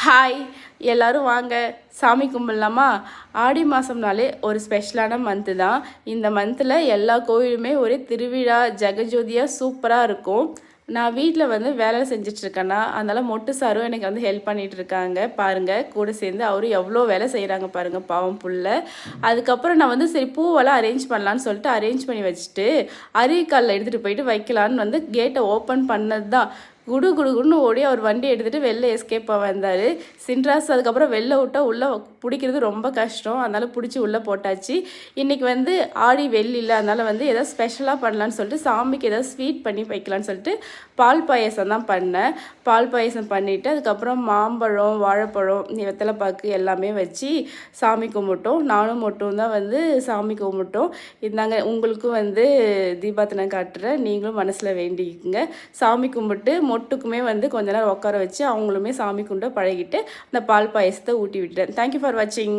Hi எல்லோரும் வாங்க சாமி கும்பிடலாமா. ஆடி மாதம்னாலே ஒரு ஸ்பெஷலான மந்த்து தான். இந்த மந்தில் எல்லா கோயிலுமே ஒரே திருவிழா ஜெகஜோதியாக சூப்பராக இருக்கும். நான் வீட்டில் வேலை செஞ்சிட்ருக்கேன்னா அதனால் மொட்டு சாரும் எனக்கு ஹெல்ப் பண்ணிகிட்டு இருக்காங்க. பாருங்கள், கூட சேர்ந்து அவரும் எவ்வளோ வேலை செய்கிறாங்க பாருங்கள், பாவம் புள்ள. அதுக்கப்புறம் நான் சரி பூவெல்லாம் அரேஞ்ச் பண்ணலான்னு சொல்லிட்டு அரேஞ்ச் பண்ணி வச்சுட்டு அரியக்காலில் எடுத்துகிட்டு போயிட்டு வைக்கலான்னு கேட்டை ஓப்பன் பண்ணது தான். குடு குடுன்னு ஓடி அவர் வண்டி எடுத்துகிட்டு வெளில எஸ்கேப்பாக வந்தார். சின்ராஸ் அதுக்கப்புறம் வெளில விட்டால் உள்ளே பிடிக்கிறது ரொம்ப கஷ்டம். அதனால் பிடிச்சி உள்ளே போட்டாச்சு. இன்றைக்கி ஆடி வெள்ளியில் அதனால் ஏதாவது ஸ்பெஷலாக பண்ணலான்னு சொல்லிட்டு சாமிக்கு ஏதாவது ஸ்வீட் பண்ணி வைக்கலான்னு சொல்லிட்டு பால் பாயசம் தான் பண்ணேன். பால் பாயசம் பண்ணிவிட்டு அதுக்கப்புறம் மாம்பழம், வாழைப்பழம், வெத்தலைப்பாக்கு எல்லாமே வச்சு சாமி கும்பிட்டோம். நானும் மட்டும் தான் சாமி கும்பிட்டோம். இருந்தாங்க உங்களுக்கும் தீபாத்தனை காட்டுறேன். நீங்களும் மனசில் வேண்டிக்குங்க. சாமி கும்பிட்டு மொட்டுக்குமே கொஞ்ச நேரம் உட்கார வச்சு அவங்களுமே சாமி கும்பிட்டு பழகிட்டு அந்த பால் பாயசத்தை ஊட்டி விட்டுட்டேன். தேங்க்யூ ஃபார் வாட்சிங்.